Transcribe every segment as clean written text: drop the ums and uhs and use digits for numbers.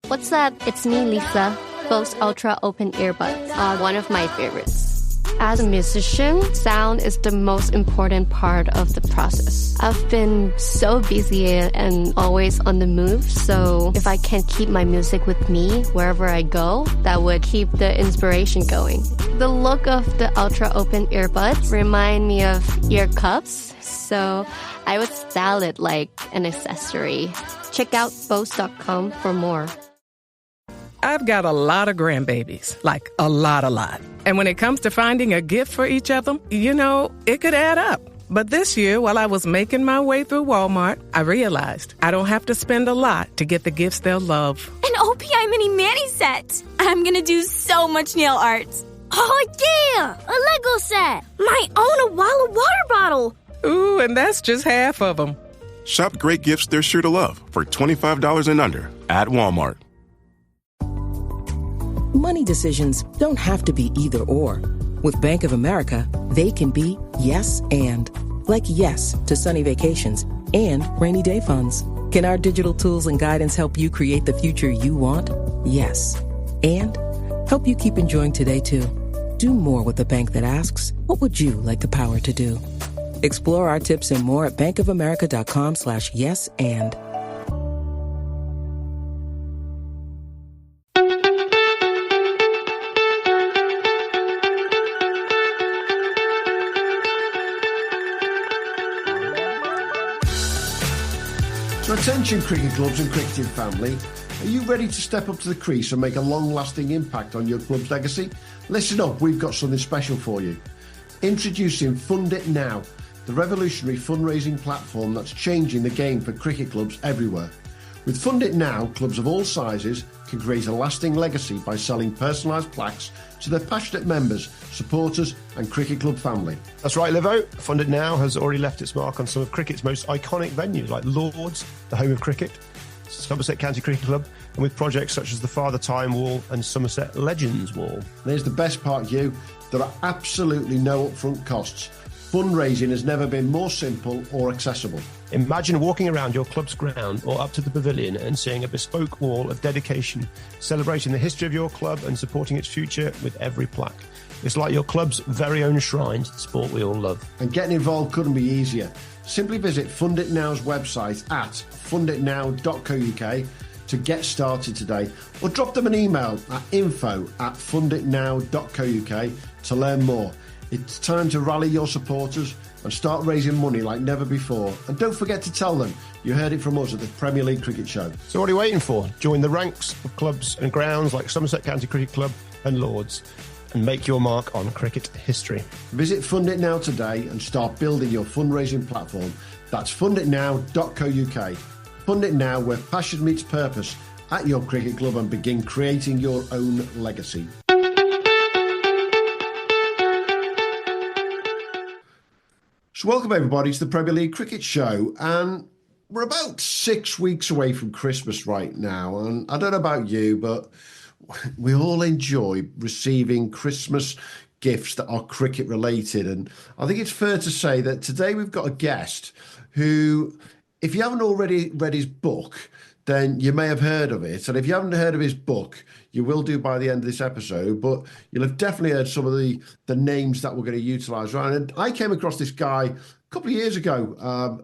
What's up? It's me, Lisa. Bose Ultra Open Earbuds are one of my favorites. As a musician, sound is the most important part of the process. I've been so busy and always on the move, so if I can keep my music with me wherever I go, that would keep the inspiration going. The look of the Ultra Open Earbuds remind me of ear cups, so I would style it like an accessory. Check out Bose.com for more. I've got a lot of grandbabies, like a lot. And when it comes to finding a gift for each of them, it could add up. But this year, while I was making my way through Walmart, I realized I don't have to spend a lot to get the gifts they'll love. An OPI mini mani set! I'm gonna do so much nail art. Oh, yeah! A Lego set! Might own a Walla water bottle! Ooh, and that's just half of them. Shop great gifts they're sure to love for $25 and under at Walmart. Money decisions don't have to be either or. With Bank of America, they can be yes and. Like yes to sunny vacations and rainy day funds. Can our digital tools and guidance help you create the future you want? Yes. And help you keep enjoying today, too. Do more with a bank that asks, what would you like the power to do? Explore our tips and more at bankofamerica.com/yes and. So attention cricket clubs and cricketing family, are you ready to step up to the crease and make a long-lasting impact on your club's legacy? Listen up, we've got something special for you. Introducing Fund It Now, the revolutionary fundraising platform that's changing the game for cricket clubs everywhere. With Fund It Now, clubs of all sizes can create a lasting legacy by selling personalised plaques to their passionate members, supporters and cricket club family. That's right, Livo. Fund It Now has already left its mark on some of cricket's most iconic venues like Lords, the home of cricket, Somerset County Cricket Club, and with projects such as the Father Time Wall and Somerset Legends Wall. There's the best part, Hugh. There are absolutely no upfront costs. Fundraising has never been more simple or accessible. Imagine walking around your club's ground or up to the pavilion and seeing a bespoke wall of dedication, celebrating the history of your club and supporting its future with every plaque. It's like your club's very own shrine to the sport we all love. And getting involved couldn't be easier. Simply visit Fund It Now's website at funditnow.co.uk to get started today, or drop them an email at info@funditnow.co.uk to learn more. It's time to rally your supporters and start raising money like never before. And don't forget to tell them you heard it from us at the Premier League Cricket Show. So what are you waiting for? Join the ranks of clubs and grounds like Somerset County Cricket Club and Lords and make your mark on cricket history. Visit Fund It Now today and start building your fundraising platform. That's funditnow.co.uk. Fund It Now, where passion meets purpose at your cricket club, and begin creating your own legacy. So welcome everybody to the Premier League Cricket Show, and we're about 6 weeks away from Christmas right now, and I don't know about you, but we all enjoy receiving Christmas gifts that are cricket related, and I think it's fair to say that today we've got a guest who, if you haven't already read his book, then you may have heard of it. And if you haven't heard of his book, you will do by the end of this episode, but you'll have definitely heard some of the names that we're going to utilise. Right? And I came across this guy a couple of years ago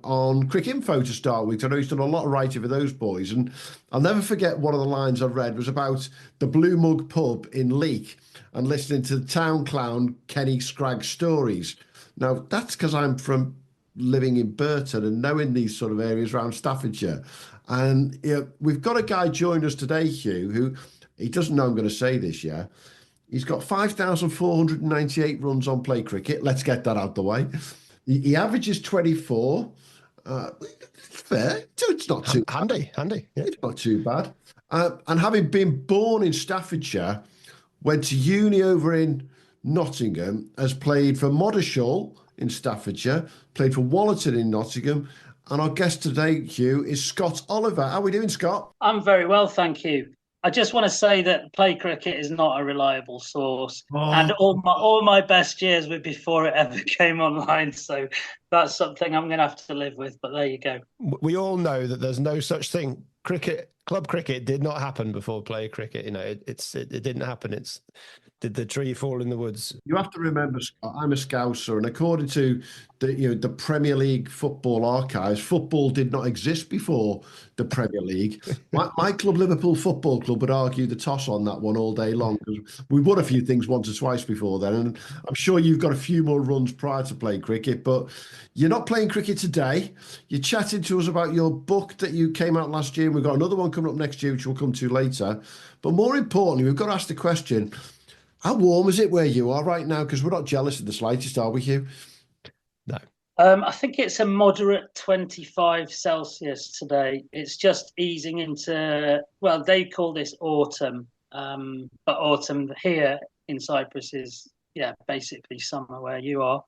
on Cricket Info to start with. I know he's done a lot of writing for those boys. And I'll never forget one of the lines I read was about the Blue Mug pub in Leek and listening to the town clown Kenny Scragg's stories. Now, that's because I'm from living in Burton and knowing these sort of areas around Staffordshire. And we've got a guy join us today, Hugh, who he doesn't know I'm going to say this yet. He's got 5,498 runs on play cricket. Let's get that out the way. He averages 24. Fair. It's not too handy. Yeah. It's not too bad. And having been born in Staffordshire, went to uni over in Nottingham, has played for Moddershall in Staffordshire, played for Wallerton in Nottingham. And our guest today, Hugh, is Scott Oliver. How are we doing, Scott? I'm very well, thank you. I just want to say that play cricket is not a reliable source. And all my best years were before it ever came online. So that's something I'm going to have to live with. But there you go. We all know that there's no such thing. Cricket club cricket did not happen before play cricket. It didn't happen. Did the tree fall in the woods? You have to remember, Scott, I'm a Scouser, and according to the Premier League football archives, football did not exist before the Premier League. My club, Liverpool Football Club, would argue the toss on that one all day long, because we won a few things once or twice before then, and I'm sure you've got a few more runs prior to playing cricket, but you're not playing cricket today. You're chatting to us about your book that you came out last year, and we've got another one coming up next year, which we'll come to later. But more importantly, we've got to ask the question, how warm is it where you are right now? Because we're not jealous in the slightest, are we, Hugh? No. I think it's a moderate 25 Celsius today. It's just easing into, well, they call this autumn, but autumn here in Cyprus is, basically summer where you are.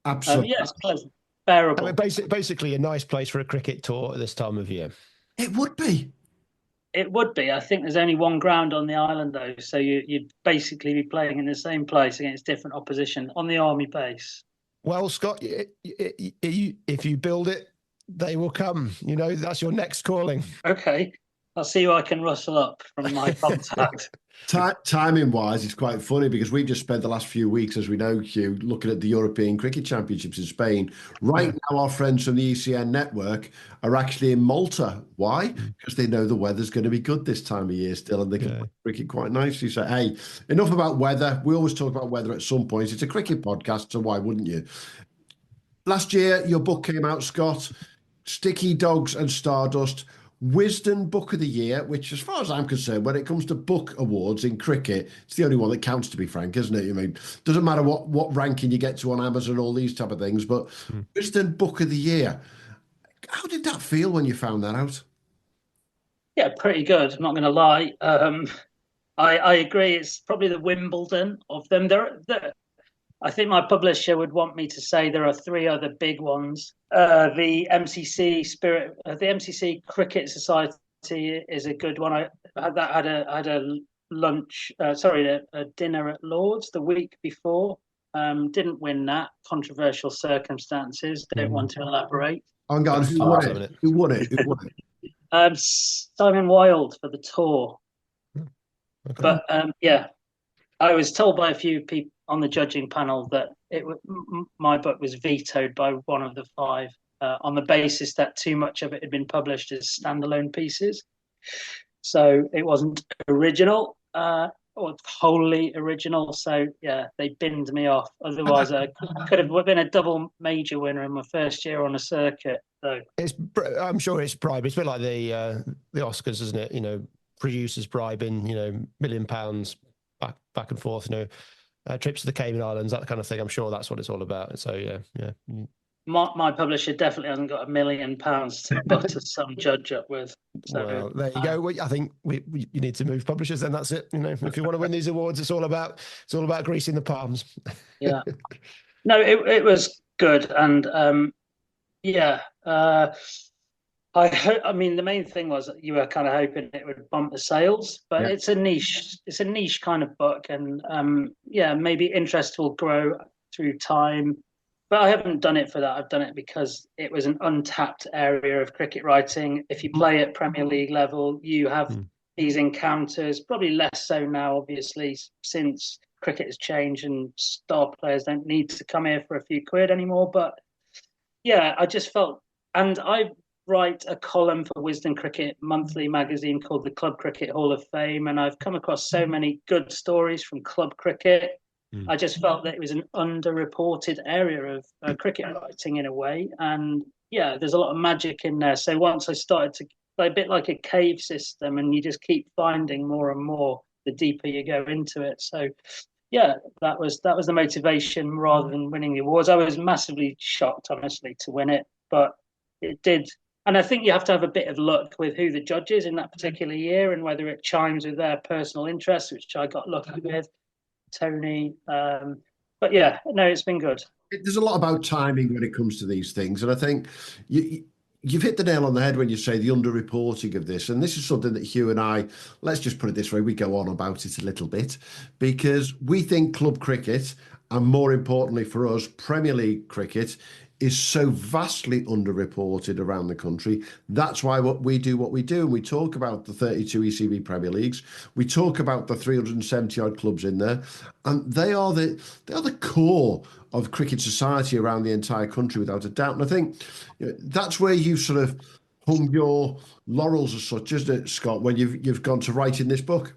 Absolutely. It's pleasant, bearable. I mean, basically a nice place for a cricket tour at this time of year. It would be. It would be. I think there's only one ground on the island, though, so you'd basically be playing in the same place against different opposition on the army base. Well, Scott, if you build it, they will come. That's your next calling. Okay. I'll see who I can rustle up from my contact. Timing-wise, it's quite funny because we've just spent the last few weeks, as we know, Hugh, looking at the European Cricket Championships in Spain. Right now, our friends from the ECN network are actually in Malta. Why? Because they know the weather's going to be good this time of year still, and they can play cricket quite nicely. So, hey, enough about weather. We always talk about weather at some point. It's a cricket podcast, so why wouldn't you? Last year, your book came out, Scott. Sticky Dogs and Stardust. Wisden Book of the Year, which, as far as I'm concerned, when it comes to book awards in cricket, it's the only one that counts, to be frank, isn't it? I mean, doesn't matter what ranking you get to on Amazon, all these type of things, but Wisden Book of the Year. How did that feel when you found that out? Yeah, pretty good. I'm not going to lie. I agree. It's probably the Wimbledon of them. I think my publisher would want me to say there are three other big ones. The MCC the MCC Cricket Society is a good one. I had a lunch, a dinner at Lord's the week before. Didn't win that. Controversial circumstances. Don't want to elaborate. Oh God, who won it? Simon Wilde for the tour. Okay. But I was told by a few people on the judging panel that my book was vetoed by one of the five on the basis that too much of it had been published as standalone pieces. So it wasn't original or wholly original. So, they binned me off. Otherwise, I could have been a double major winner in my first year on a circuit. So I'm sure it's bribe. It's a bit like the Oscars, isn't it? Producers bribing, £1 million back and forth, trips to the Cayman Islands, that kind of thing. I'm sure that's what it's all about. So, yeah. My publisher definitely hasn't got £1 million to butter some judge up with. So, well, there you go. I think you need to move publishers. Then that's it. If you want to win these awards, it's all about greasing the palms. Yeah. No, it was good, and I mean, the main thing was that you were kind of hoping it would bump the sales, but it's a niche kind of book, and maybe interest will grow through time. But I haven't done it for that. I've done it because it was an untapped area of cricket writing. If you play at Premier League level, you have these encounters, probably less so now, obviously, since cricket has changed and star players don't need to come here for a few quid anymore. But I just felt, and I write a column for Wisden Cricket Monthly magazine called the Club Cricket Hall of Fame, and I've come across so many good stories from club cricket. I just felt that it was an underreported area of cricket writing in a way, and there's a lot of magic in there. So once I started to, a bit like a cave system, and you just keep finding more and more the deeper you go into it. So that was the motivation rather than winning the awards. I was massively shocked, honestly, to win it, but it did. And I think you have to have a bit of luck with who the judge is in that particular year and whether it chimes with their personal interests, which I got lucky with, Tony. But it's been good. There's a lot about timing when it comes to these things. And I think you've hit the nail on the head when you say the underreporting of this. And this is something that Hugh and I, let's just put it this way, we go on about it a little bit because we think club cricket, and more importantly for us, Premier League cricket, is so vastly underreported around the country. That's why what we do, and we talk about the 32 ECB Premier Leagues, we talk about the 370 odd clubs in there, and they are the core of cricket society around the entire country, without a doubt. And I think that's where you sort of hung your laurels as such, isn't it, Scott, when you've gone to writing this book?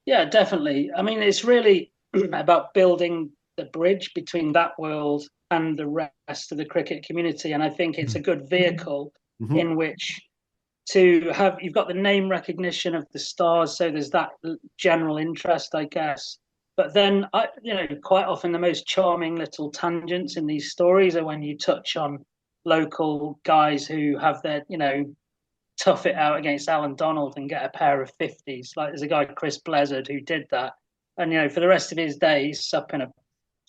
Yeah, definitely. I mean, it's really about building the bridge between that world and the rest of the cricket community. And I think it's a good vehicle in which to have, you've got the name recognition of the stars. So there's that general interest, I guess. But then, quite often the most charming little tangents in these stories are when you touch on local guys who have their, tough it out against Alan Donald and get a pair of 50s. Like there's a guy, Chris Blezard, who did that. And, for the rest of his days, supping a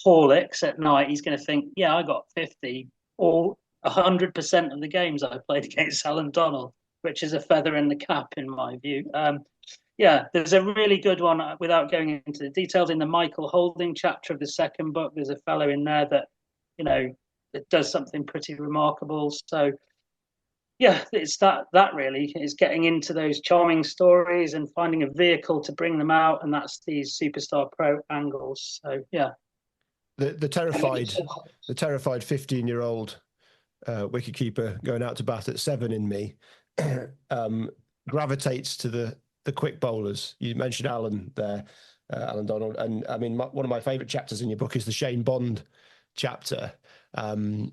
Horlicks at night, he's going to think, yeah, I got 50 or 100% of the games I played against Alan Donald, which is a feather in the cap, in my view. There's a really good one, without going into the details, in the Michael Holding chapter of the second book. There's a fellow in there that, that does something pretty remarkable. So, yeah, it's that really is getting into those charming stories and finding a vehicle to bring them out, and that's these Superstar Pro angles. So, yeah. The terrified 15-year-old wicketkeeper going out to bat at 7 in me gravitates to the quick bowlers. You mentioned Alan there, Alan Donald, and I mean one of my favourite chapters in your book is the Shane Bond chapter, and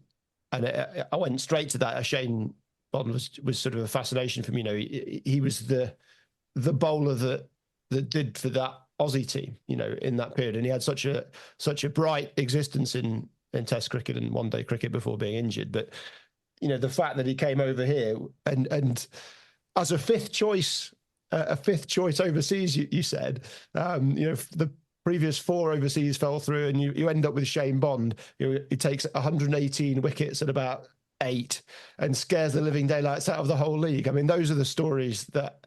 I went straight to that. Shane Bond was sort of a fascination for me. He was the bowler that did for that Aussie team, in that period, and he had such a bright existence in Test cricket and one day cricket before being injured. But the fact that he came over here and as a fifth choice overseas, you said, the previous 4 overseas fell through, and you end up with Shane Bond. He takes 118 wickets at about 8 and scares the living daylights out of the whole league. I mean, those are the stories that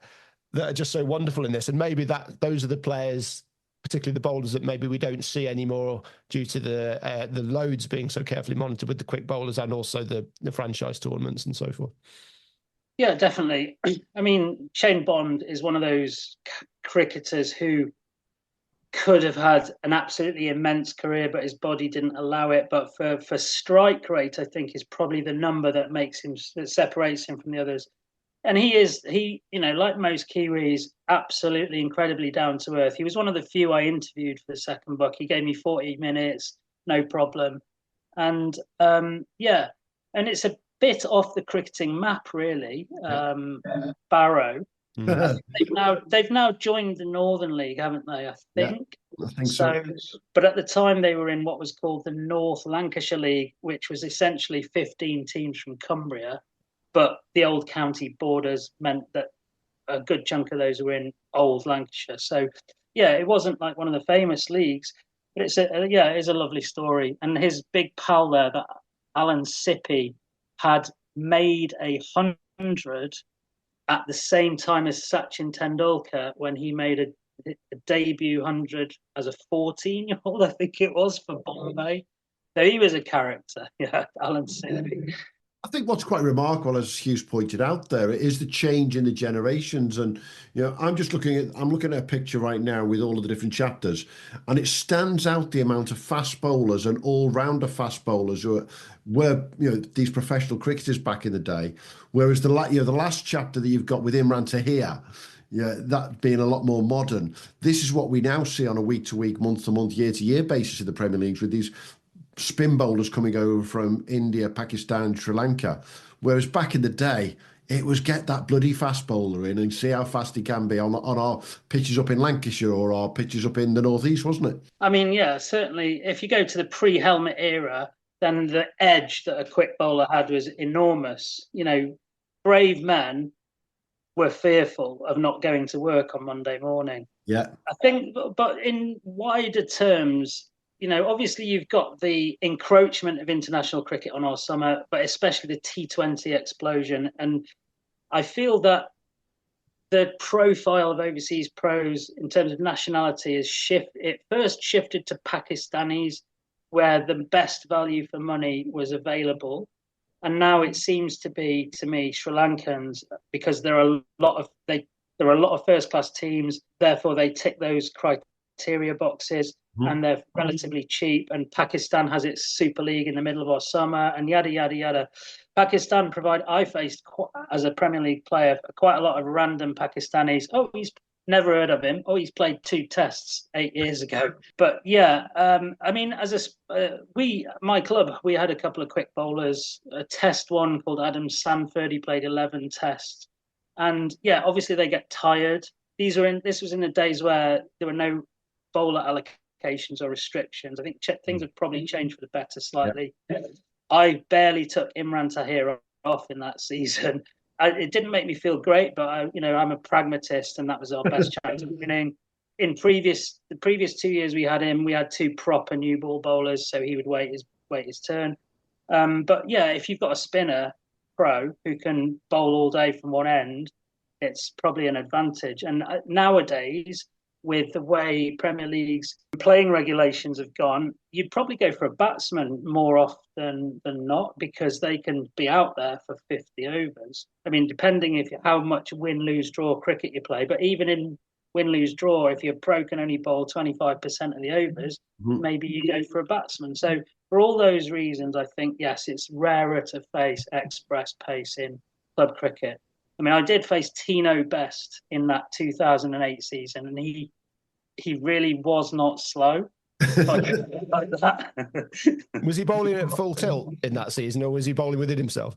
are just so wonderful in this. And maybe those are the players, particularly the bowlers, that maybe we don't see anymore due to the loads being so carefully monitored with the quick bowlers and also the franchise tournaments and so forth. Yeah, definitely. I mean, Shane Bond is one of those cricketers who could have had an absolutely immense career, but his body didn't allow it. But for strike rate, I think is probably the number that separates him from the others. And he, like most Kiwis, absolutely incredibly down to earth. He was one of the few I interviewed for the second book. He gave me 40 minutes, no problem. And and it's a bit off the cricketing map, really. Barrow. They've now joined the Northern League, haven't they? I think. Yeah, I think so. But at the time, they were in what was called the North Lancashire League, which was essentially 15 teams from Cumbria. But the old county borders meant that a good chunk of those were in old Lancashire. So, it wasn't like one of the famous leagues, but it is a lovely story. And his big pal there, that Alan Sippy, had made 100 at the same time as Sachin Tendulkar when he made a debut 100 as a 14-year-old, I think it was, for Bombay. So he was a character, Alan Sippy. I think what's quite remarkable, as Hugh's pointed out there, is the change in the generations. And I'm looking at a picture right now with all of the different chapters, and it stands out the amount of fast bowlers and all-rounder fast bowlers who were these professional cricketers back in the day. Whereas the last chapter that you've got with Imran Tahir, that being a lot more modern. This is what we now see on a week-to-week, month-to-month, year-to-year basis in the Premier Leagues, with these spin bowlers coming over from India, Pakistan, Sri Lanka. Whereas back in the day, it was get that bloody fast bowler in and see how fast he can be on our pitches up in Lancashire or our pitches up in the northeast, wasn't it? I mean, yeah, certainly. If you go to the pre-helmet era, then the edge that a quick bowler had was enormous. Brave men were fearful of not going to work on Monday morning. Yeah. I think, but in wider terms, obviously you've got the encroachment of international cricket on our summer, but especially the T20 explosion. And I feel that the profile of overseas pros in terms of nationality it first shifted to Pakistanis where the best value for money was available. And now it seems to be, to me, Sri Lankans, because there are a lot of first class teams, therefore they tick those criteria boxes, and they're relatively cheap. And Pakistan has its Super League in the middle of our summer, and yada yada yada. Pakistan I faced as a Premier League player quite a lot of random Pakistanis. Oh, he's never heard of him. Oh, he's played 2 tests 8 years ago. But yeah, I mean, my club, we had a couple of quick bowlers. A test one called Adam Sanford. He played 11 tests, and yeah, obviously they get tired. This was in the days where there were no bowler allocations or restrictions. I think things have probably changed for the better slightly. Yeah. I barely took Imran Tahir off in that season. It didn't make me feel great, but I'm a pragmatist, and that was our best chance of winning. In the previous 2 years we had him, we had 2 proper new ball bowlers, so he would wait his turn. But yeah, if you've got a spinner pro who can bowl all day from one end, it's probably an advantage. And nowadays, with the way Premier League's playing regulations have gone, you'd probably go for a batsman more often than not, because they can be out there for 50 overs. I mean, depending how much win, lose, draw cricket you play, but even in win, lose, draw, if your pro can only bowl 25% of the overs, maybe you go for a batsman. So for all those reasons, I think, yes, it's rarer to face express pace in club cricket. I mean, I did face Tino Best in that 2008 season, and he really was not slow. Like that. Was he bowling at full tilt in that season, or was he bowling within himself?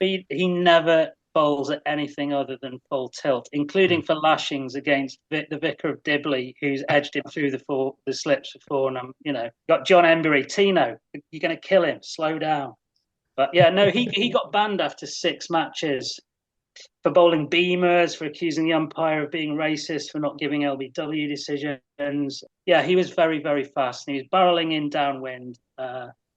He never bowls at anything other than full tilt, including for lashings against the Vicar of Dibley, who's edged him through the slips before. And got John Embury. Tino, you're going to kill him. Slow down. But yeah, no, he got banned after 6 matches for bowling beamers, for accusing the umpire of being racist, for not giving LBW decisions. Yeah, he was very, very fast, and he was barreling in downwind.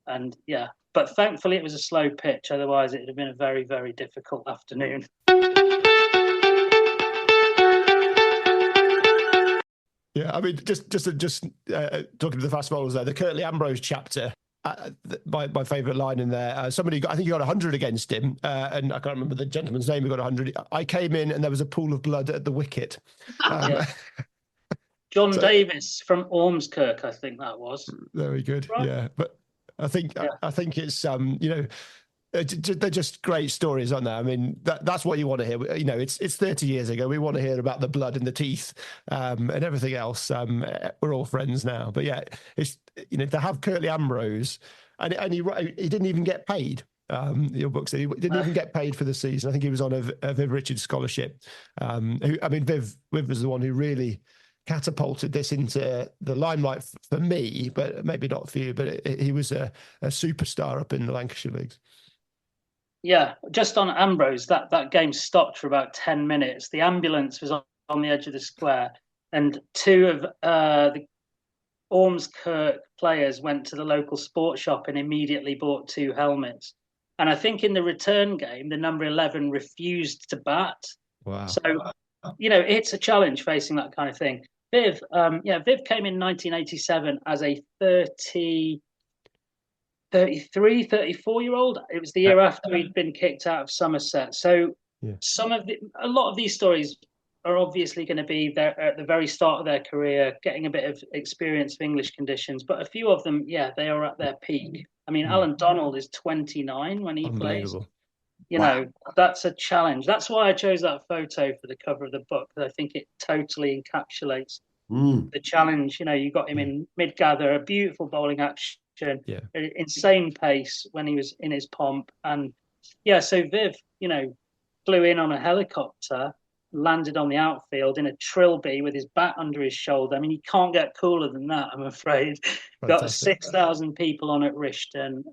And yeah, but thankfully it was a slow pitch. Otherwise, it would have been a very, very difficult afternoon. Yeah, I mean, just talking to the fast bowlers there, the Curtly Ambrose chapter. My favourite line in there. I think he got 100 against him, and I can't remember the gentleman's name who got 100. I came in and there was a pool of blood at the wicket. John Davis from Ormskirk, I think that was. Very good. Right? Yeah, but I think it's they're just great stories, aren't they? I mean, that's what you want to hear. It's 30 years ago. We want to hear about the blood and the teeth and everything else. We're all friends now. But yeah, it's to have Curtly Ambrose, and he didn't even get paid. Your book said he didn't even get paid for the season. I think he was on a Viv Richards scholarship. Viv was the one who really catapulted this into the limelight for me, but maybe not for you. But he was a superstar up in the Lancashire Leagues. Yeah, just on Ambrose, that game stopped for about 10 minutes. The ambulance was on the edge of the square, and 2 of the Ormskirk players went to the local sports shop and immediately bought 2 helmets. And I think in the return game, the number 11 refused to bat. Wow. So, it's a challenge facing that kind of thing. Viv came in 1987 as a 33, 34-year-old. It was the year after he'd been kicked out of Somerset. So a lot of these stories are obviously going to be there at the very start of their career, getting a bit of experience of English conditions. But a few of them, they are at their peak. I mean, Alan Donald is 29 when he plays. That's a challenge. That's why I chose that photo for the cover of the book, because I think it totally encapsulates the challenge. You got him in mid-gather, a beautiful bowling action. Insane pace when he was in his pomp, and so Viv flew in on a helicopter, landed on the outfield in a trilby with his bat under his shoulder. I mean, you can't get cooler than that, I'm afraid. Got 6,000 people on at Rishton.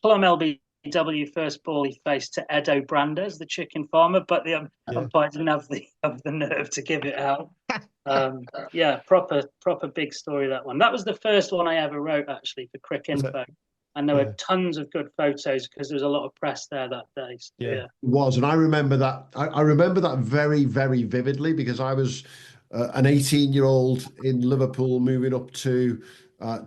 Plum LBW first ball he faced to Ed O'Branders, the chicken farmer, but the umpire didn't have the nerve to give it out. Proper big story, that one. That was the first one I ever wrote, actually, for Crick Info. And there were tons of good photos because there was a lot of press there that day. So, it was, and I remember that. I remember that very, very vividly, because I was an 18-year-old in Liverpool moving up to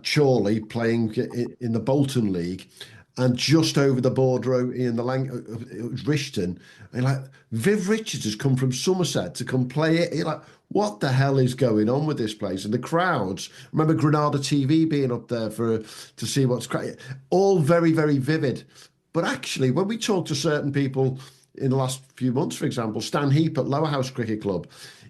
Chorley playing in the Bolton League, and just over the border in the Rishton, and like Viv Richards has come from Somerset to come play it. You're like, what the hell is going on with this place? And the crowds. Remember Granada TV being up there to see what's crazy. All very, very vivid. But actually, when we talk to certain people in the last few months, for example, Stan Heap at Lower House Cricket Club,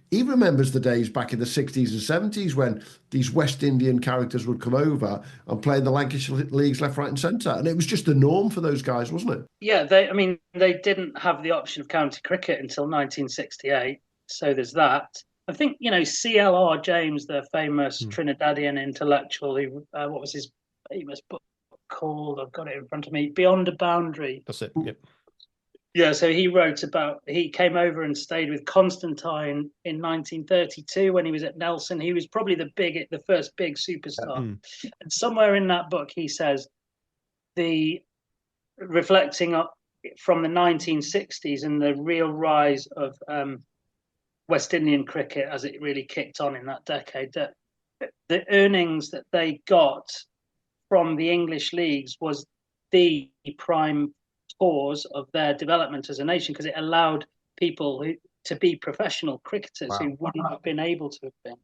he remembers the days back in the 60s and 70s when these West Indian characters would come over and play in the Lancashire Leagues left, right and centre. And it was just the norm for those guys, wasn't it? Yeah, they didn't have the option of county cricket until 1968. So there's that. I think, CLR James, the famous Trinidadian intellectual, who, what was his famous book called? I've got it in front of me, Beyond a Boundary. That's it, yep. Yeah, so he came over and stayed with Constantine in 1932 when he was at Nelson. He was probably the first big superstar. And somewhere in that book, he says, reflecting from the 1960s and the real rise of West Indian cricket as it really kicked on in that decade, that the earnings that they got from the English leagues was the prime cause of their development as a nation, because it allowed people to be professional cricketers who wouldn't have been able to have been.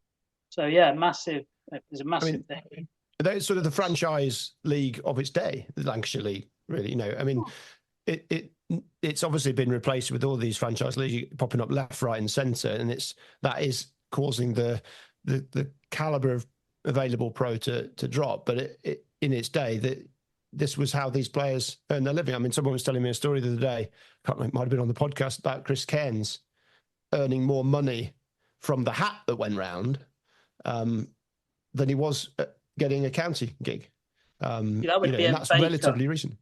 So yeah, massive. It was a massive thing. That's sort of the franchise league of its day, the Lancashire League. Really, it's obviously been replaced with all these franchise leagues popping up left, right, and centre, and that is causing the calibre of available pro to drop. But in its day, this was how these players earn their living. I mean, someone was telling me a story the other day, it might have been on the podcast, about Chris Cairns earning more money from the hat that went round than he was getting a county gig. That would be that's relatively recent.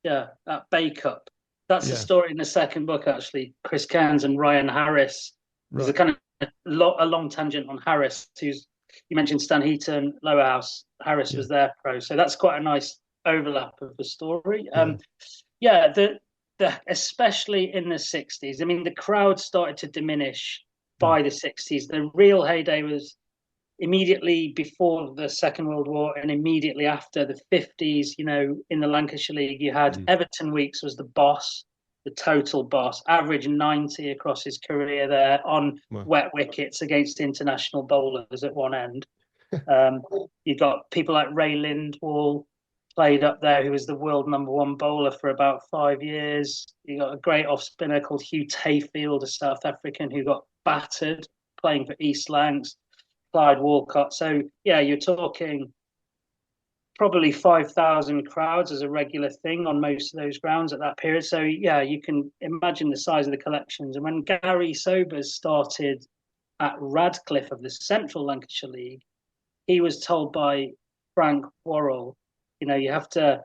Yeah, at Bay Cup. That's the story in the second book, actually. Chris Cairns and Ryan Harris. There's a kind of a long tangent on Harris, you mentioned Stan Heaton, Lower House. Harris was their pro. So that's quite a nice overlap of the story. Especially in the 60s. I mean, the crowd started to diminish by the 60s. The real heyday was immediately before the Second World War and immediately after the 50s. In the Lancashire League, you had Everton Weeks was the boss, the total boss, average 90 across his career there on wet wickets against international bowlers at one end. You got people like Ray Lindwall played up there, who was the world #1 bowler for about 5 years. You got a great off spinner called Hugh Tayfield, a South African, who got battered playing for East Lancs, Clyde Walcott. So yeah, you're talking probably 5,000 crowds as a regular thing on most of those grounds at that period. So yeah, you can imagine the size of the collections. And when Gary Sobers started at Radcliffe of the Central Lancashire League, he was told by Frank Worrell, you have to,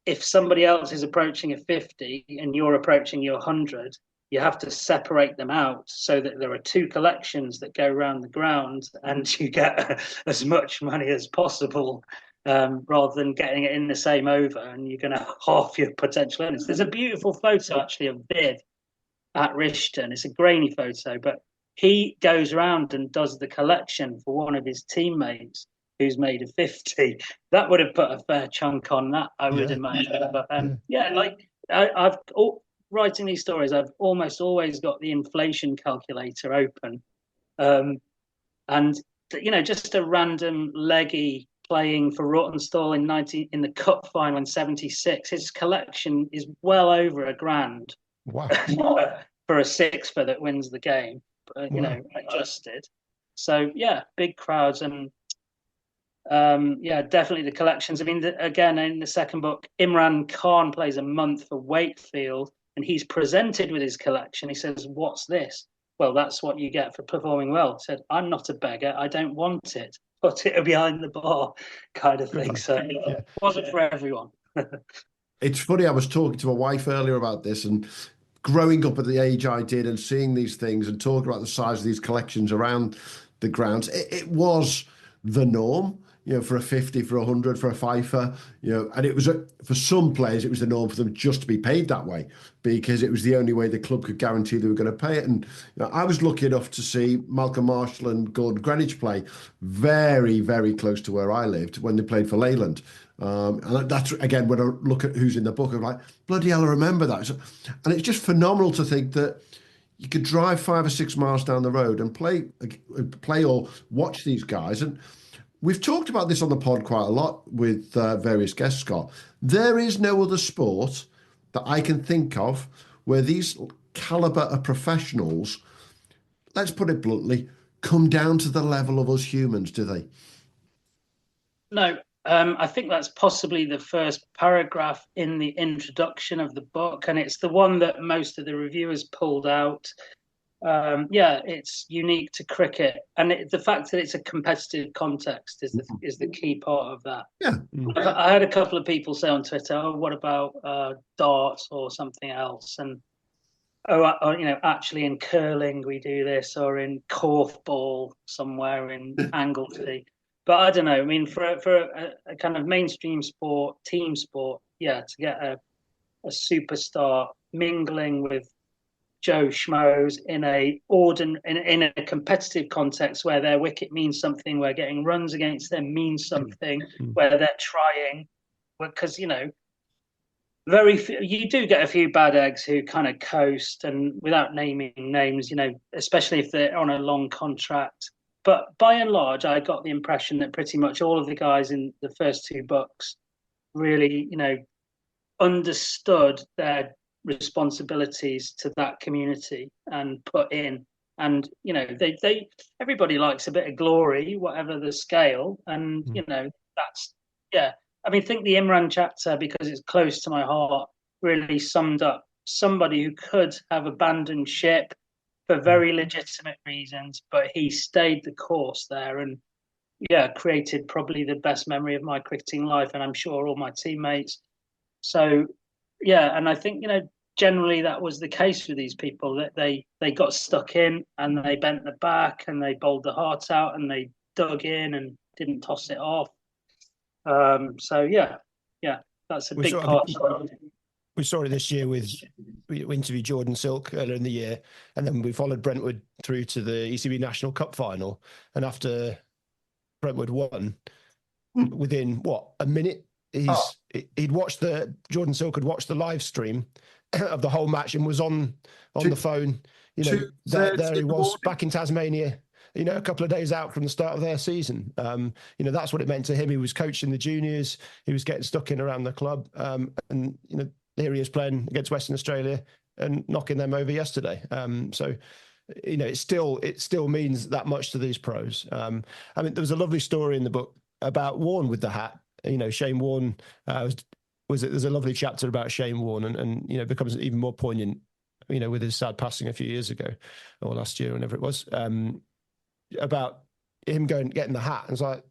if somebody else is approaching a 50 and you're approaching your 100, you have to separate them out so that there are two collections that go around the ground and you get as much money as possible, rather than getting it in the same over and you're going to half your potential earnings. There's a beautiful photo actually of Viv at Rishton. It's a grainy photo, but he goes around and does the collection for one of his teammates who's made a 50. That would have put a fair chunk on that, I would imagine. But I've writing these stories, I've almost always got the inflation calculator open, and just a random leggy playing for Rawtenstall in the cup final in '76. His collection is well over £1,000. Wow! For a sixfer that wins the game, adjusted. So yeah, big crowds and. Definitely the collections. I mean, again, in the second book, Imran Khan plays a month for Wakefield and he's presented with his collection. He says, "What's this?" "Well, that's what you get for performing well." He said, "I'm not a beggar. I don't want it. Put it behind the bar," kind of thing. So it wasn't for everyone. It's funny. I was talking to my wife earlier about this, and growing up at the age I did and seeing these things and talking about the size of these collections around the grounds, it was the norm. for a 50, for 100, for a fifer, and it was for some players, it was the norm for them just to be paid that way because it was the only way the club could guarantee they were going to pay it. And I was lucky enough to see Malcolm Marshall and Gordon Greenwich play very, very close to where I lived when they played for Leyland. And that's, again, when I look at who's in the book, I'm like, bloody hell, I remember that. And it's just phenomenal to think that you could drive 5 or 6 miles down the road and play or watch these guys. And we've talked about this on the pod quite a lot with various guests, Scott. There is no other sport that I can think of where these caliber of professionals, let's put it bluntly, come down to the level of us humans, do they? No. I think that's possibly the first paragraph in the introduction of the book, and it's the one that most of the reviewers pulled out. It's unique to cricket, and the fact that it's a competitive context is the key part of that. Yeah, I had a couple of people say on Twitter, "Oh, what about darts or something else?" And actually in curling we do this, or in korfball somewhere in Anglesey. But I don't know. I mean, for a kind of mainstream sport, team sport, to get a superstar mingling with Joe Schmoes in a competitive context where their wicket means something, where getting runs against them means something, where they're trying, because you do get a few bad eggs who kind of coast, and without naming names, especially if they're on a long contract. But by and large, I got the impression that pretty much all of the guys in the first 2 books really, understood their responsibilities to that community and put in. And, everybody likes a bit of glory, whatever the scale. And, that's, I mean, I think the Imran chapter, because it's close to my heart, really summed up somebody who could have abandoned ship for very legitimate reasons, but he stayed the course there and created probably the best memory of my cricketing life, and I'm sure all my teammates. So and I think generally that was the case with these people, that they got stuck in and they bent the back and they bowled the heart out and they dug in and didn't toss it off. That's a big part of it. We saw it this year we interviewed Jordan Silk earlier in the year, and then we followed Brentwood through to the ECB National Cup final. And after Brentwood won, within a minute, Jordan Silk had watched the live stream of the whole match and was on the phone. There he was back in Tasmania, a couple of days out from the start of their season. That's what it meant to him. He was coaching the juniors. He was getting stuck in around the club, and here he is playing against Western Australia and knocking them over yesterday. It still means that much to these pros. I mean, there was a lovely story in the book about Warne with the hat. Shane Warne there's a lovely chapter about Shane Warne, and it becomes even more poignant, with his sad passing a few years ago or last year, whenever it was, about him getting the hat. And it's like,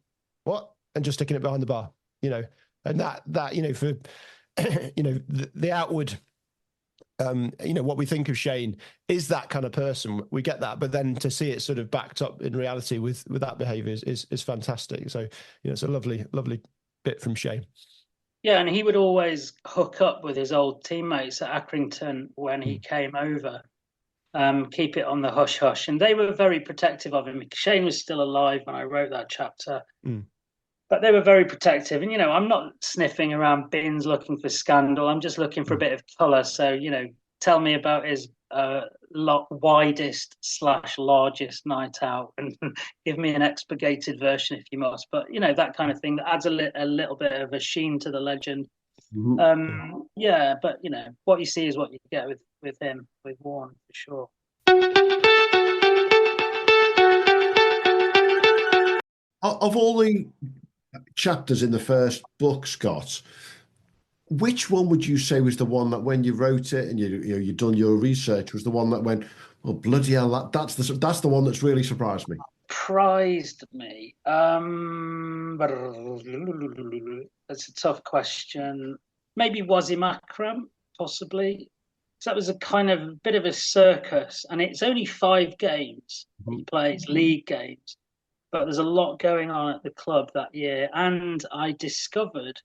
what? And just sticking it behind the bar, and that for, the outward, what we think of Shane is that kind of person. We get that, but then to see it sort of backed up in reality with that behaviour is fantastic. So, it's a lovely, lovely bit from Shane. Yeah, and he would always hook up with his old teammates at Accrington when he came over, keep it on the hush-hush. And they were very protective of him. Shane was still alive when I wrote that chapter. But they were very protective. And, I'm not sniffing around bins looking for scandal. I'm just looking for a bit of colour. So, tell me about his widest/largest night out and give me an expurgated version if you must. But, that kind of thing that adds a little bit of a sheen to the legend. But, what you see is what you get with him, with Warne, for sure. Of all the chapters in the first book, Scott, which one would you say was the one that when you wrote it and you'd done your research was the one that went, oh bloody hell, that's the one that's really surprised me? Surprised me. That's a tough question. Maybe Wasim Akram, possibly. So that was a kind of bit of a circus, and it's only 5 games he plays, league games. but there's a lot going on at the club that year. And I discovered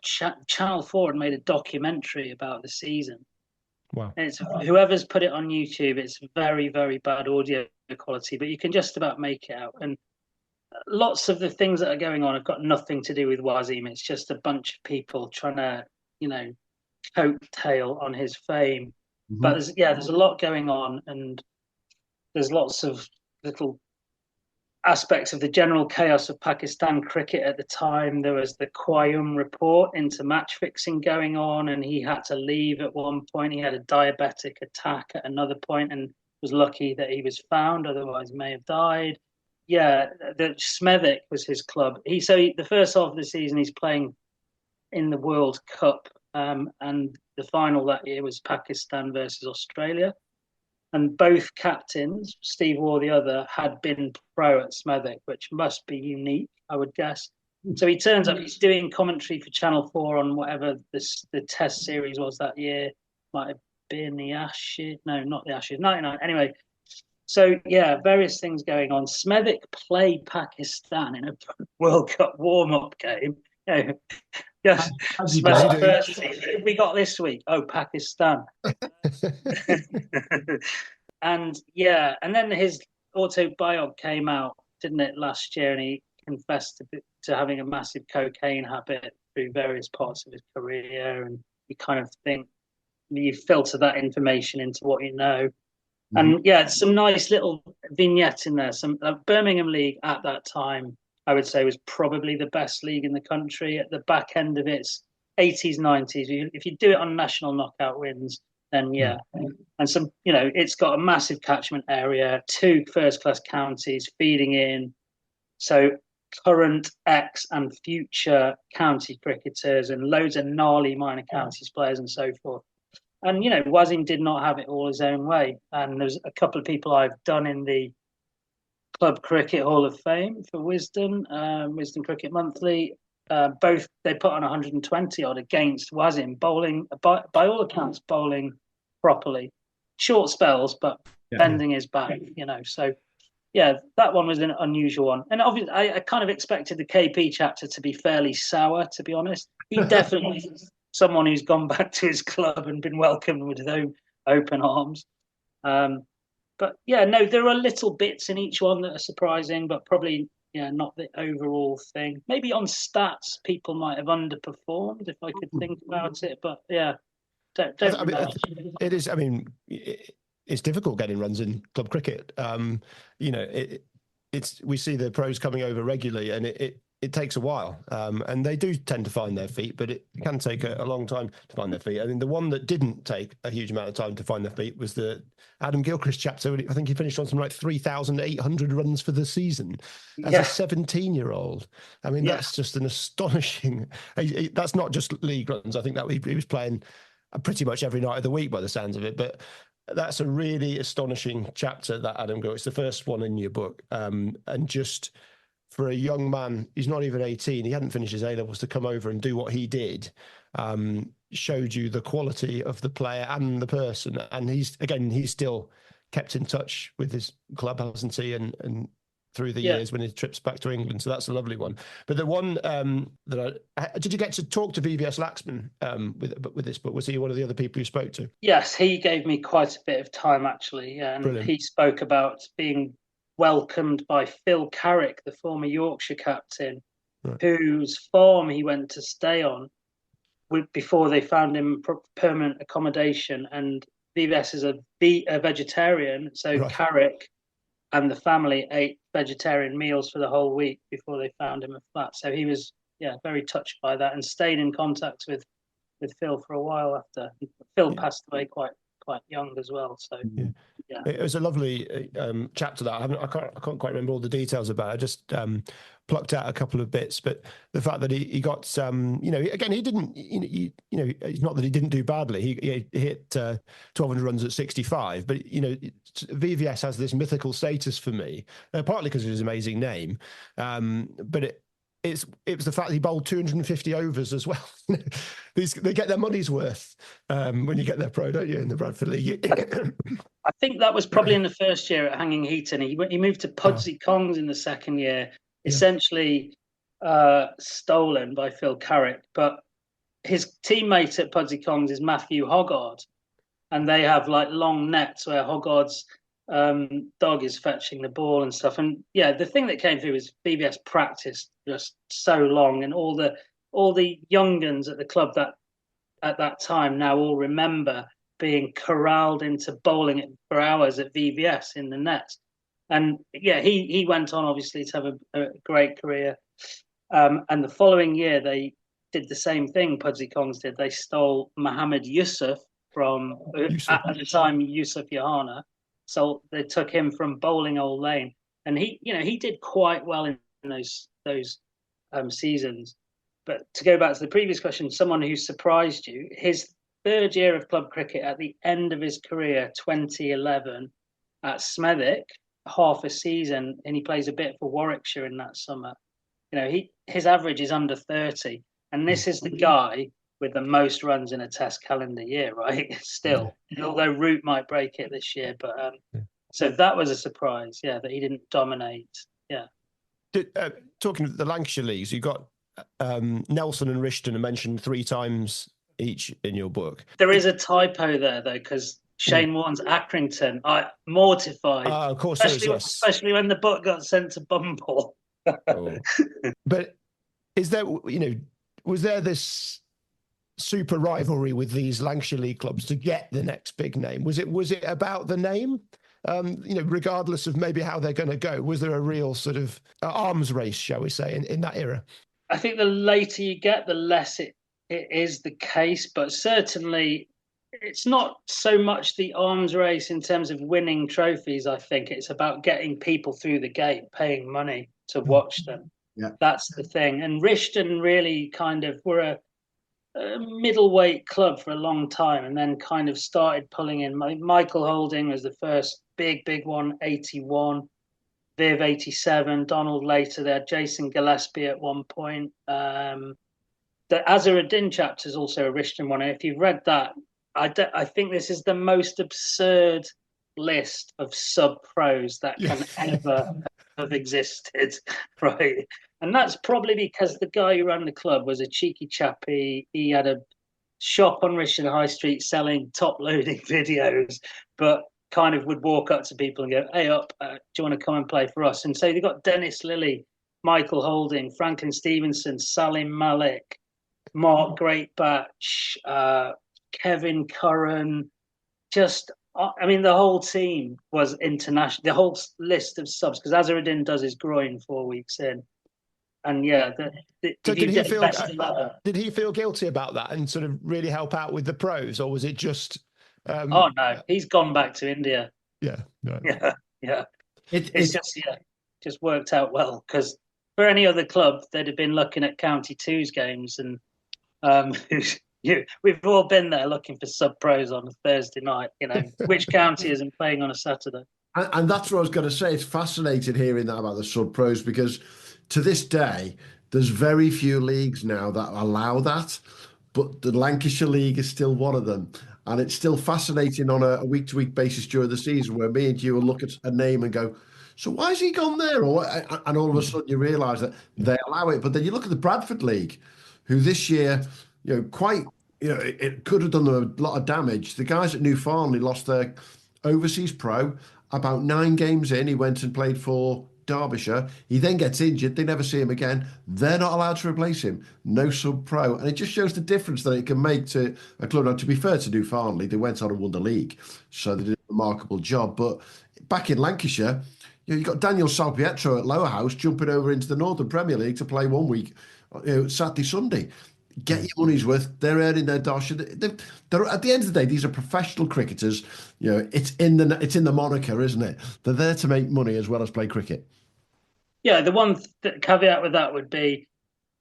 Channel 4 had made a documentary about the season. Wow. And it's whoever's put it on YouTube, it's very, very bad audio quality, but you can just about make it out. And lots of the things that are going on have got nothing to do with Wasim. It's just a bunch of people trying to, coattail on his fame. Mm-hmm. But there's a lot going on, and there's lots of little aspects of the general chaos of Pakistan cricket at the time. There was the Qayyum report into match fixing going on, and he had to leave at one point. He had a diabetic attack at another point and was lucky that he was found, otherwise he may have died. Yeah, the Smethwick was his club. The first half of the season he's playing in the World Cup, and the final that year was Pakistan versus Australia. And both captains, Steve Waugh the other, had been pro at Smethwick, which must be unique, I would guess. So he turns up, he's doing commentary for Channel 4 on whatever the test series was that year. Might have been the Ashes. No, not the Ashes. 99. Anyway, so yeah, various things going on. Smethwick played Pakistan in a World Cup warm-up game. Smethwick first team. Who have we got this week? Oh, Pakistan. And then his autobiography came out, didn't it, last year, and he confessed to having a massive cocaine habit through various parts of his career, and you kind of think you filter that information into what you know. And some nice little vignettes in there. Some Birmingham League at that time, I would say, was probably the best league in the country. At the back end of its 80s, 90s, if you do it on national knockout wins, then and some, it's got a massive catchment area, 2 first-class counties feeding in. So current, ex, and future county cricketers and loads of gnarly minor counties players and so forth. And, Wasim did not have it all his own way. And there's a couple of people I've done in the Club Cricket Hall of Fame for Wisden, Wisden Cricket Monthly. Both, they put on 120 odd against Wasim, bowling, by all accounts, bowling properly. Short spells, but bending his back, So, that one was an unusual one. And obviously, I kind of expected the KP chapter to be fairly sour, to be honest. He definitely is someone who's gone back to his club and been welcomed with open arms. But there are little bits in each one that are surprising, but probably not the overall thing. Maybe on stats, people might have underperformed if I could think about it. But it is. I mean, it's difficult getting runs in club cricket. We see the pros coming over regularly, and it takes a while, and they do tend to find their feet, but it can take a long time to find their feet. I mean, the one that didn't take a huge amount of time to find their feet was the Adam Gilchrist chapter. I think he finished on something like 3,800 runs for the season as a 17-year-old. I mean, that's just an astonishing... That's not just league runs. I think that he was playing pretty much every night of the week by the sounds of it, but that's a really astonishing chapter, that Adam Gilchrist. It's the first one in your book, and just... For a young man, he's not even 18, he hadn't finished his A-levels, to come over and do what he did, showed you the quality of the player and the person. And he's still kept in touch with his club, hasn't he? And through the years when he trips back to England. So that's a lovely one. But the one did you get to talk to VVS Laxman with this book? Was he one of the other people you spoke to? Yes, he gave me quite a bit of time, actually. And brilliant. He spoke about being welcomed by Phil Carrick, the former Yorkshire captain, whose farm he went to stay on before they found him permanent accommodation. And VVS is a vegetarian, so Carrick and the family ate vegetarian meals for the whole week before they found him a flat. So he was very touched by that and stayed in contact with Phil for a while after. Phil passed away quite young as well. So it was a lovely chapter that I can't quite remember all the details about. I just plucked out a couple of bits, but the fact that he got again, he didn't, it's not that he didn't do badly. He hit 1,200 runs at 65, but VVS has this mythical status for me, partly because of his amazing name, but it was the fact that he bowled 250 overs as well. They get their money's worth when you get their pro, don't you, in the Bradford League? I think that was probably in the first year at Hanging Heaton. He moved to Pudsey Kongs in the second year, essentially stolen by Phil Carrick. But his teammate at Pudsey Kongs is Matthew Hoggard, and they have like long nets where Hoggard's dog is fetching the ball and stuff. And yeah, the thing that came through was BBS practiced just so long, and all the young uns at the club that at that time now all remember being corralled into bowling it for hours at VBS in the nets. And yeah, he went on obviously to have a great career. And the following year they did the same thing Pudsey Kongs did. They stole Mohammed Yusuf from at the time Yusuf Yohana. So they took him from Bowling Old Lane, and he did quite well in those seasons. But to go back to the previous question, someone who surprised you, his third year of club cricket at the end of his career, 2011, at Smethwick, half a season, and he plays a bit for Warwickshire in that summer. His average is under 30, and this is the guy with the most runs in a Test calendar year, right? Still, although Root might break it this year, but so that was a surprise, that he didn't dominate. Yeah. Talking of the Lancashire leagues, you got Nelson and Rishton are mentioned 3 times each in your book. There is a typo there though, because Shane Warne's Accrington. I mortified. Of course, especially when the book got sent to Bumble. But is there, was there this super rivalry with these Lancashire League clubs to get the next big name? Was it about the name? Regardless of maybe how they're going to go, was there a real sort of arms race, shall we say, in that era? I think the later you get, the less it is the case, but certainly it's not so much the arms race in terms of winning trophies. I think it's about getting people through the gate, paying money to watch them. Yeah, that's the thing. And Rishton really kind of were a middleweight club for a long time, and then kind of started pulling in. Michael Holding was the first big one, 81. Viv 87, Donald later. They had Jason Gillespie at one point. The Azharuddin chapter is also a Rishton one. And if you've read that, I think this is the most absurd list of sub-pros that can ever have existed, right? And that's probably because the guy who ran the club was a cheeky chappy. He had a shop on Rishton High Street selling top-loading videos, but kind of would walk up to people and go, "Hey, do you want to come and play for us?" And so they got Dennis Lilly, Michael Holding, Franklin Stevenson, Salim Malik, Mark Greatbatch, Kevin Curran. The whole team was international. The whole list of subs, because Azharuddin does his groin 4 weeks in. And so did he feel guilty about that and sort of really help out with the pros, or was it just... oh no, he's gone back to India. Yeah. It's just worked out well, because for any other club they'd have been looking at County 2's games, and we've all been there looking for sub pros on a Thursday night. Which county isn't playing on a Saturday? And that's what I was going to say. It's fascinating hearing that about the sub pros, because to this day there's very few leagues now that allow that, but the Lancashire League is still one of them. And it's still fascinating on a week-to-week basis during the season, where me and you will look at a name and go, "So why has he gone there?" And all of a sudden you realise that they allow it. But then you look at the Bradford League, who this year, it could have done a lot of damage. The guys at New Farnley lost their overseas pro. About 9 games in, he went and played for Derbyshire. He then gets injured. They never see him again. They're not allowed to replace him. No sub-pro. And it just shows the difference that it can make to a club. Now, to be fair to New Farnley, they went on and won the league, so they did a remarkable job. But back in Lancashire, you got Daniel Salpietro at Lower House jumping over into the Northern Premier League to play 1 week, Saturday, Sunday. Get your money's worth. They're earning their dosh. They're at the end of the day, these are professional cricketers. It's in the moniker, isn't it? They're there to make money as well as play cricket. Yeah, the one caveat with that would be,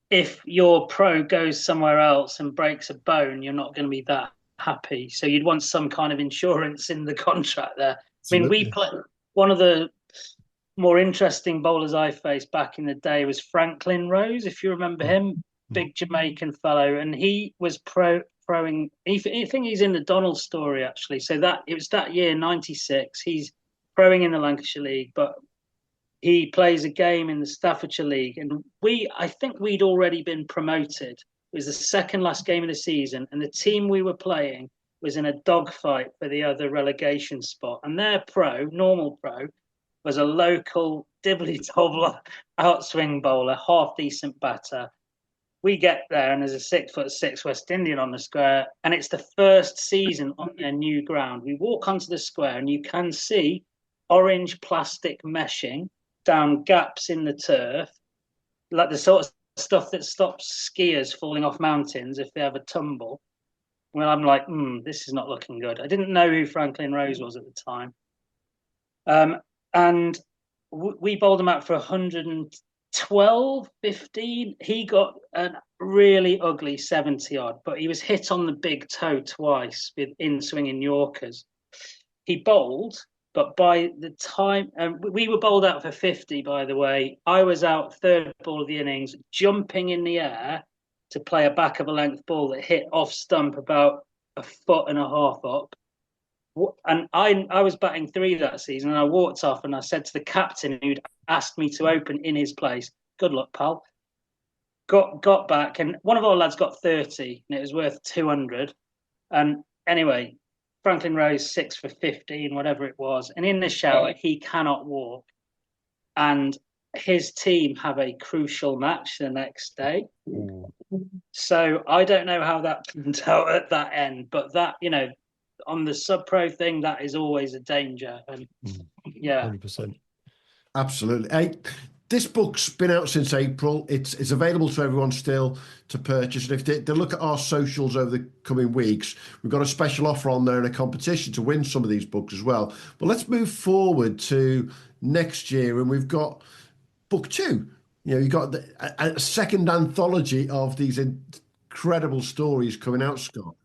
if your pro goes somewhere else and breaks a bone, you're not going to be that happy. So you'd want some kind of insurance in the contract there. Absolutely. I mean, we play one of the more interesting bowlers I faced back in the day was Franklin Rose, if you remember him, big Jamaican fellow, and he was throwing. I think he's in the Donald story actually. So that it was that year, '96. He's throwing in the Lancashire League, but he plays a game in the Staffordshire League, and I think we'd already been promoted. It was the second last game of the season, and the team we were playing was in a dogfight for the other relegation spot. And their normal pro, was a local dibbly-dobbler outswing bowler, half decent batter. We get there and there's a 6'6" West Indian on the square, and it's the first season on their new ground. We walk onto the square and you can see orange plastic meshing down gaps in the turf, like the sort of stuff that stops skiers falling off mountains if they have a tumble. Well, I'm like, this is not looking good. I didn't know who Franklin Rose was at the time. And we bowled him out for 112, 15. He got a really ugly 70 odd, but he was hit on the big toe twice with in-swinging Yorkers. He bowled, but by the time we were bowled out for 50, by the way, I was out third ball of the innings, jumping in the air to play a back of a length ball that hit off stump about 1.5 foot up. And I was batting 3 that season, and I walked off and I said to the captain who'd asked me to open in his place, "Good luck, pal." Got back, and one of our lads got 30, and it was worth 200. And anyway, Franklin Rose 6 for 15, whatever it was. And in the shower, he cannot walk. And his team have a crucial match the next day. So I don't know how that turned out at that end, but that, on the sub-pro thing, that is always a danger. And yeah, 100%. Absolutely. Hey, this book's been out since April. It's available to everyone still to purchase. And if they look at our socials over the coming weeks, we've got a special offer on there and a competition to win some of these books as well. But let's move forward to next year, and we've got book 2. You've got a second anthology of these incredible stories coming out, Scott.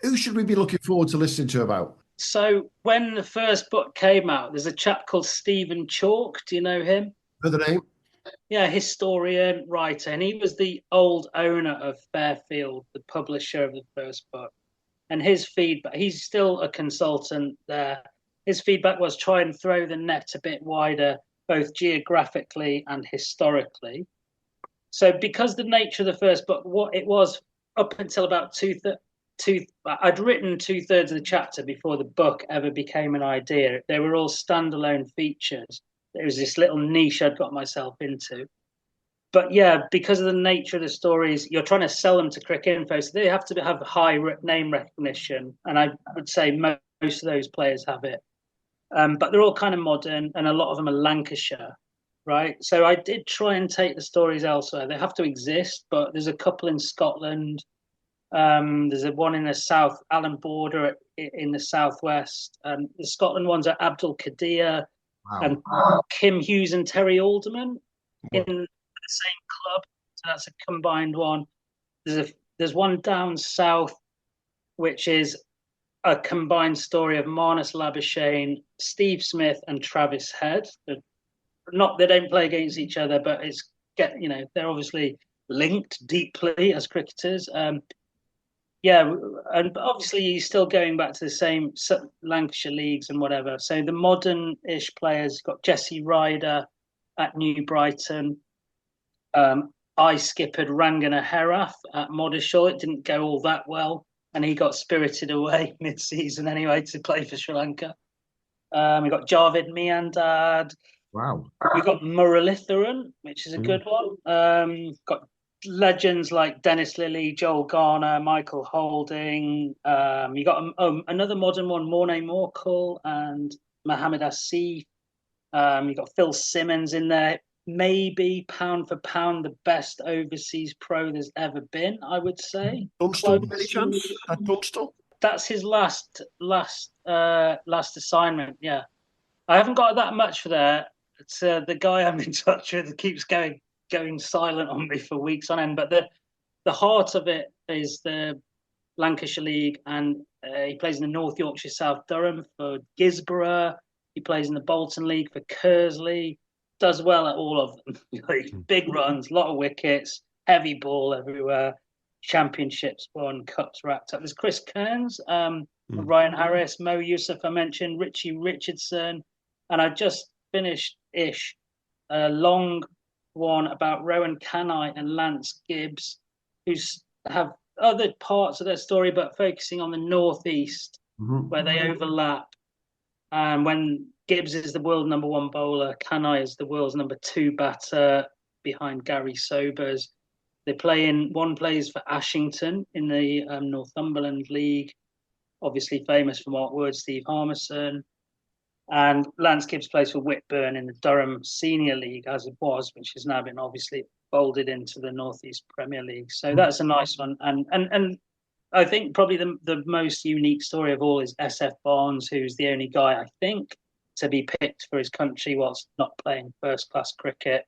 Who should we be looking forward to listening to about? So when the first book came out, there's a chap called Stephen Chalk. Do you know him? Know the name? Yeah, historian, writer. And he was the old owner of Fairfield, the publisher of the first book. And his feedback, he's still a consultant there. His feedback was try and throw the net a bit wider, both geographically and historically. So because the nature of the first book, what it was up until about I'd written 2/3 of the chapter before the book ever became an idea. They were all standalone features. There was this little niche I'd got myself into. But yeah, because of the nature of the stories, you're trying to sell them to Cricinfo, so they have to have high name recognition. And I would say most of those players have it. But they're all kind of modern, and a lot of them are Lancashire, right? So I did try and take the stories elsewhere. They have to exist, but there's a couple in Scotland. There's one in the South, Allen Border in the southwest. The Scotland ones are Abdul Qadir and Kim Hughes and Terry Alderman in the same club. So that's a combined one. There's one down south, which is a combined story of Marnus Labuschagne, Steve Smith, and Travis Head. They don't play against each other, but they're obviously linked deeply as cricketers. Yeah, and obviously he's still going back to the same Lancashire leagues and whatever. So the modern-ish players got Jesse Ryder at New Brighton. I skippered Rangana Herath at Modishall. It didn't go all that well, and he got spirited away mid-season anyway to play for Sri Lanka. We got Javid Miandad. Wow. We got Muralitharan, which is a good one. Got legends like Dennis Lilly, Joel Garner, Michael Holding. You got another modern one, Morne Morkel and Mohammed Asif. You got Phil Simmons in there. Maybe pound for pound the best overseas pro there's ever been, I would say. Dunstall, any chance at Dunstall? That's his last assignment. Yeah, I haven't got that much for that. It's the guy I'm in touch with keeps going silent on me for weeks on end. But the heart of it is the Lancashire League, and he plays in the North Yorkshire South Durham for Gisborough. He plays in the Bolton League for Kersley. Does well at all of them. Like, big runs, a lot of wickets, heavy ball everywhere. Championships won, cups racked up. There's Chris Kearns, Ryan Harris, Mo Yusuf, I mentioned, Richie Richardson. And I just finished a long one about Rowan Canai and Lance Gibbs, who have other parts of their story, but focusing on the Northeast, where they overlap. And when Gibbs is the world number 1 bowler, Canai is the world's number 2 batter behind Gary Sobers. One plays for Ashington in the Northumberland League, obviously famous for Mark Wood, Steve Harmison. And Lance Gibbs plays for Whitburn in the Durham Senior League, as it was, which has now been obviously folded into the Northeast Premier League. So that's a nice one. And I think probably the most unique story of all is SF Barnes, who's the only guy, I think, to be picked for his country whilst not playing first-class cricket.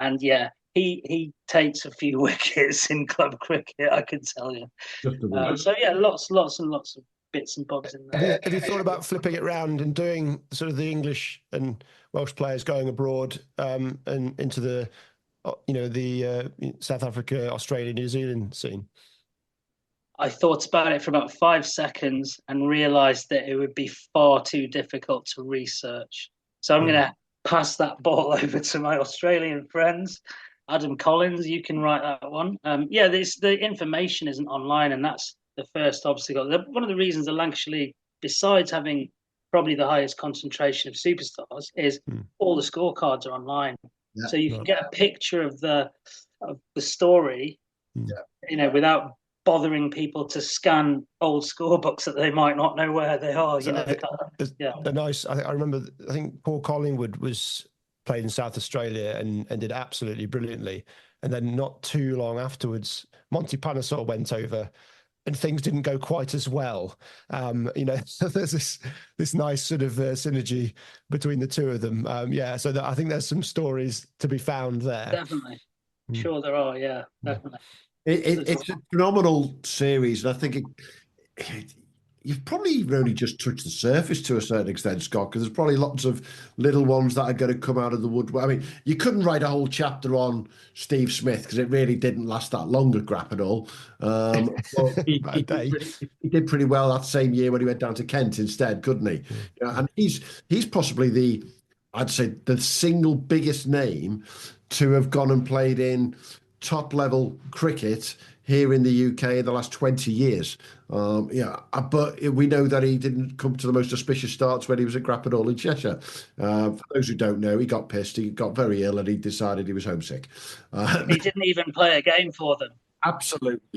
And yeah, he takes a few wickets in club cricket, I can tell you. So yeah, lots and lots of bits and bobs in there. Have you thought about flipping it round and doing sort of the English and Welsh players going abroad and into the South Africa, Australia, New Zealand scene? I thought about it for about 5 seconds and realised that it would be far too difficult to research. So I'm going to pass that ball over to my Australian friends. Adam Collins, you can write that one. The information isn't online, and that's the first obstacle. One of the reasons the Lancashire League, besides having probably the highest concentration of superstars, is all the scorecards are online. Yeah. So you can get a picture of the story, without bothering people to scan old scorebooks that they might not know where they are. So I remember, I think Paul Collingwood played in South Australia and did absolutely brilliantly. And then not too long afterwards, Monty Panesar went over and things didn't go quite as well. So there's this nice sort of synergy between the two of them. So I think there's some stories to be found there. Definitely. Sure there are, yeah, definitely. It's a phenomenal series, and I think you've probably only just touched the surface to a certain extent, Scott, because there's probably lots of little ones that are going to come out of the woodwork. I mean, you couldn't write a whole chapter on Steve Smith because it really didn't last that long at Grappenhall. He did pretty well that same year when he went down to Kent instead, couldn't he? And he's possibly I'd say the single biggest name to have gone and played in top level cricket here in the UK in the last 20 years. But we know that he didn't come to the most auspicious starts when he was at Grappenhall in Cheshire. For those who don't know, he got pissed, he got very ill, and he decided he was homesick. He didn't even play a game for them. Absolutely.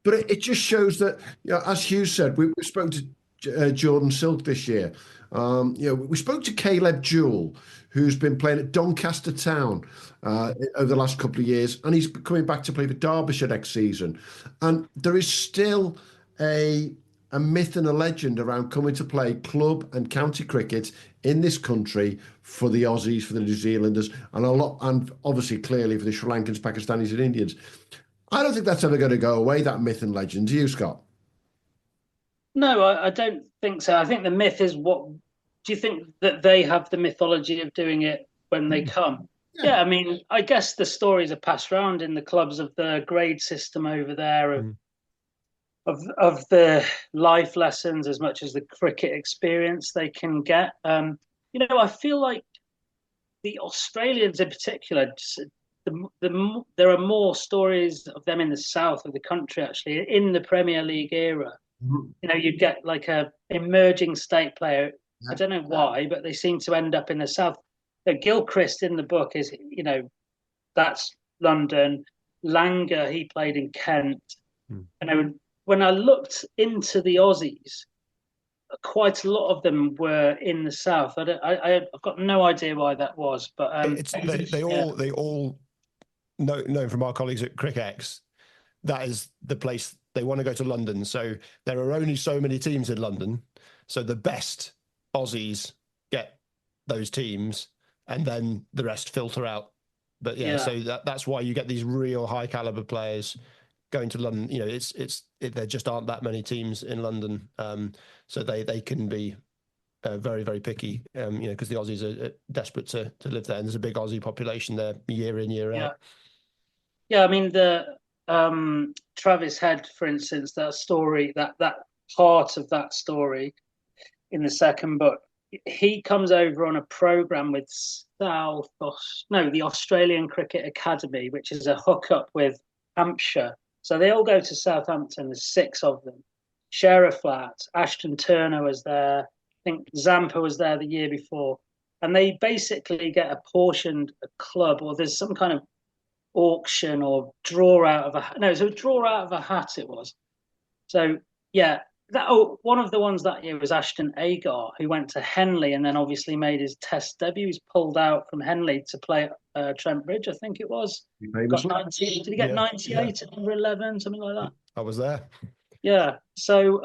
But it just shows that, as Hugh said, we spoke to Jordan Silk this year. We spoke to Caleb Jewell, who's been playing at Doncaster Town over the last couple of years, and he's coming back to play for Derbyshire next season. And there is still a myth and a legend around coming to play club and county cricket in this country for the Aussies, for the New Zealanders, and obviously clearly for the Sri Lankans, Pakistanis, and Indians. I don't think that's ever going to go away, that myth and legend. Do you, Scott? No, I don't think so. I think the myth is do you think that they have the mythology of doing it when they come? Yeah, I mean, I guess the stories are passed around in the clubs of the grade system over there, of the life lessons as much as the cricket experience they can get. I feel like the Australians in particular, there are more stories of them in the south of the country, actually, in the Premier League era. You'd get like a emerging state player. I don't know why, but they seem to end up in the south. Gilchrist in the book is, that's London. Langer, he played in Kent. When I looked into the Aussies, quite a lot of them were in the south. I've got no idea why that was, but they all know from our colleagues at CricX, that is the place they want to go to London. So there are only so many teams in London. So the best Aussies get those teams, and then the rest filter out. But so that's why you get these real high caliber players going to London. There just aren't that many teams in London, so they can be very, very picky, because the Aussies are desperate to live there, and there's a big Aussie population there year in, year out. Yeah, I mean, the Travis Head, for instance, that story, that part of that story in the second book, he comes over on a program with the Australian Cricket Academy, which is a hookup with Hampshire. So they all go to Southampton. There's 6 of them. Share a flat. Ashton Turner was there. I think Zampa was there the year before. And they basically get apportioned a club, or there's some kind of auction or draw out of a... No, it was a draw out of a hat, it was. So, yeah. One of the ones that year was Ashton Agar, who went to Henley and then obviously made his Test debut. He was pulled out from Henley to play at Trent Bridge, I think it was. Got 90, did he get 98 at number 11, something like that? I was there. Yeah. So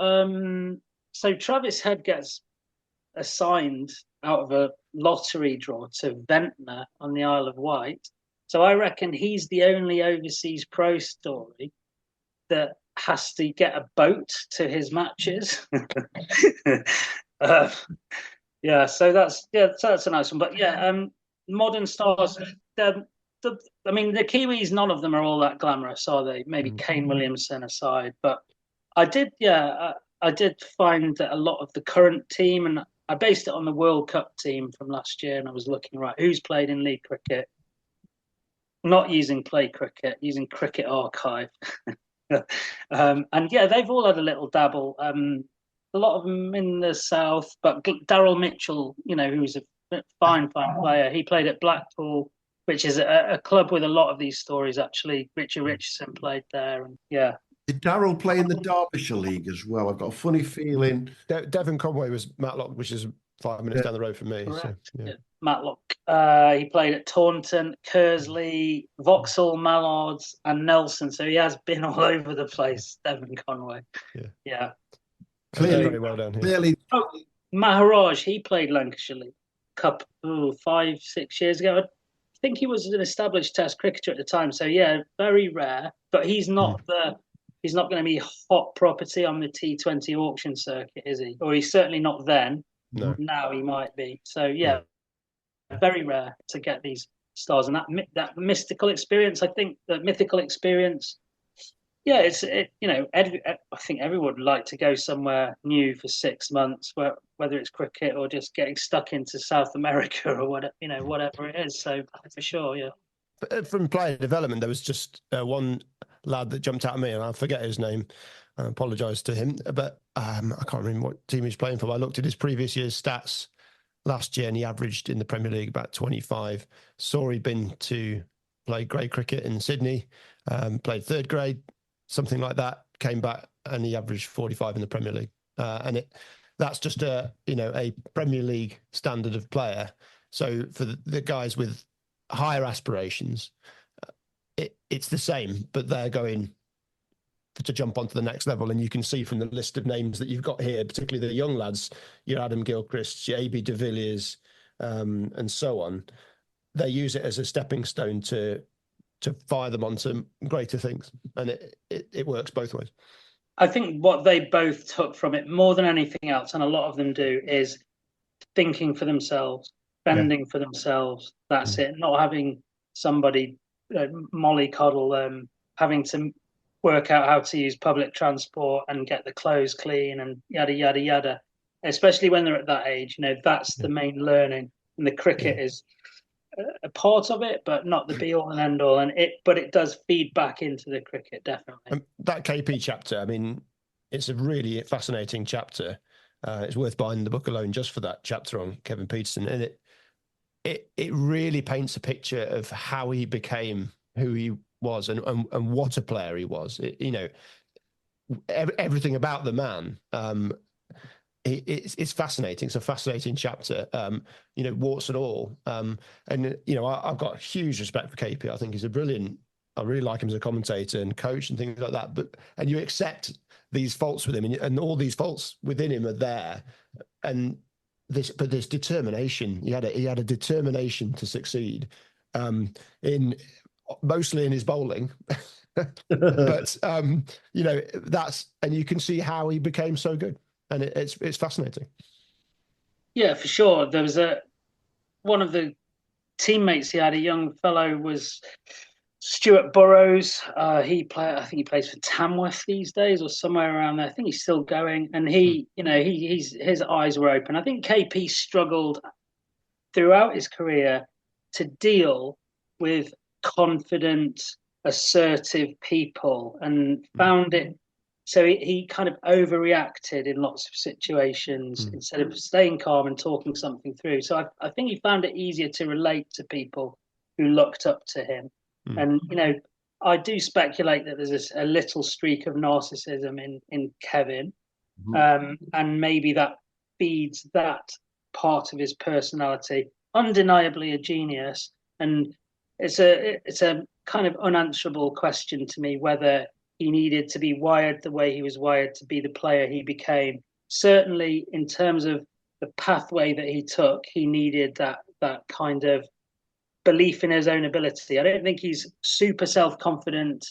Travis Head gets assigned out of a lottery draw to Ventnor on the Isle of Wight. So I reckon he's the only overseas pro story that has to get a boat to his matches. So that's a nice one. But modern stars. The Kiwis, none of them are all that glamorous, are they? Maybe Kane Williamson aside, but I did find that a lot of the current team, and I based it on the World Cup team from last year, and I was looking who's played in league cricket, not using Play Cricket, using Cricket Archive. They've all had a little dabble. A lot of them in the south, but Daryl Mitchell, who's a fine player, he played at Blackpool, which is a club with a lot of these stories. Actually, Richie Richardson played there, and Did Daryl play in the Derbyshire League as well? I've got a funny feeling. Devon Conway was Matlock, which is 5 minutes down the road from me. So, Matlock. He played at Taunton, Kersley, Vauxhall, Mallards, and Nelson. So he has been all over the place, Devon Conway. Yeah. Clearly, very well done. Clearly. Maharaj, he played Lancashire League Cup 5-6 years ago. I think he was an established Test cricketer at the time. So very rare. But he's not he's not going to be hot property on the T20 auction circuit, is he? Or he's certainly not then. No. Now he might be. So very rare to get these stars, and that mystical experience. I think that mythical experience. Yeah, I think everyone would like to go somewhere new for 6 months, whether it's cricket or just getting stuck into South America or whatever it is. So for sure, yeah. But from player development, there was just one lad that jumped out at me, and I forget his name. I apologise to him, but I can't remember what team he's playing for. But I looked at his previous year's stats last year, and he averaged in the Premier League about 25. Saw he'd been to play grade cricket in Sydney, played 3rd grade, something like that, came back, and he averaged 45 in the Premier League. That's just a Premier League standard of player. So for the guys with higher aspirations, it's the same, but they're going to jump onto the next level. And you can see from the list of names that you've got here, particularly the young lads, your Adam Gilchrist, your AB de Villiers, and so on, they use it as a stepping stone to fire them onto greater things. And it works both ways. I think what they both took from it more than anything else, and a lot of them do, is thinking for themselves, fending for themselves. That's it. Not having somebody mollycoddle them, having to work out how to use public transport and get the clothes clean and yada, yada, yada. Especially when they're at that age, that's the main learning. And the cricket is a part of it, but not the be all and end all. But it does feed back into the cricket, definitely. That KP chapter, I mean, it's a really fascinating chapter. It's worth buying the book alone just for that chapter on Kevin Peterson. And it really paints a picture of how he became who he was and what a player he was. Everything about the man. It's fascinating. It's a fascinating chapter, warts and all. I've got huge respect for KP. I think he's I really like him as a commentator and coach and things like that. And you accept these faults with him, and all these faults within him are there. And this determination. He had a determination to succeed, mostly in his bowling. But and you can see how he became so good. And it's fascinating. Yeah, for sure. There was one of the teammates he had, a young fellow, was Stuart Burrows. I think he plays for Tamworth these days or somewhere around there. I think he's still going. And his eyes were open. I think KP struggled throughout his career to deal with confident, assertive people and found it. So he kind of overreacted in lots of situations instead of staying calm and talking something through. So I think he found it easier to relate to people who looked up to him. And, I do speculate that there's a little streak of narcissism in Kevin. And maybe that feeds that part of his personality. Undeniably a genius. And it's a kind of unanswerable question to me whether he needed to be wired the way he was wired to be the player he became. Certainly, in terms of the pathway that he took, he needed that kind of belief in his own ability. I don't think he's super self-confident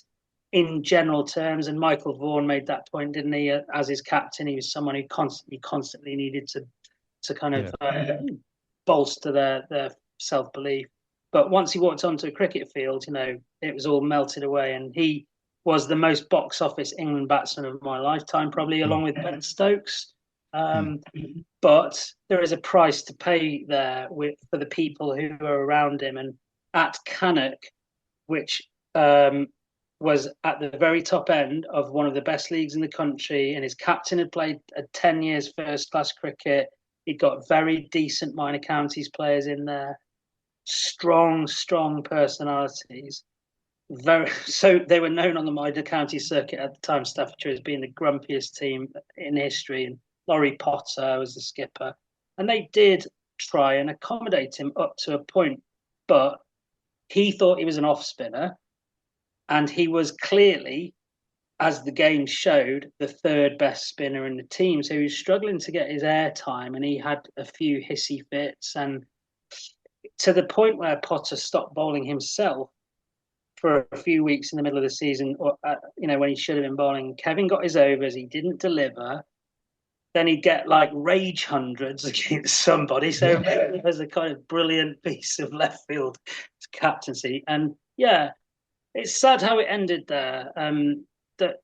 in general terms, and Michael Vaughan made that point, didn't he? As his captain, he was someone who constantly needed to kind of bolster their self-belief. But once he walked onto a cricket field, it was all melted away, and he was the most box office England batsman of my lifetime, probably along with Ben Stokes. But there is a price to pay there for the people who are around him. And at Cannock, which was at the very top end of one of the best leagues in the country, and his captain had played 10 years first-class cricket. He'd got very decent minor counties players in there, strong personalities. So they were known on the minor county circuit at the time, Staffordshire, as being the grumpiest team in history, and Laurie Potter was the skipper. And they did try and accommodate him up to a point, but he thought he was an off spinner, and he was clearly, as the game showed, the third best spinner in the team. So he was struggling to get his air time, and he had a few hissy fits, and to the point where Potter stopped bowling himself for a few weeks in the middle of the season, or when he should have been bowling. Kevin got his overs, he didn't deliver. Then he'd get like rage hundreds against somebody. So it was a kind of brilliant piece of left field captaincy. And it's sad how it ended there. That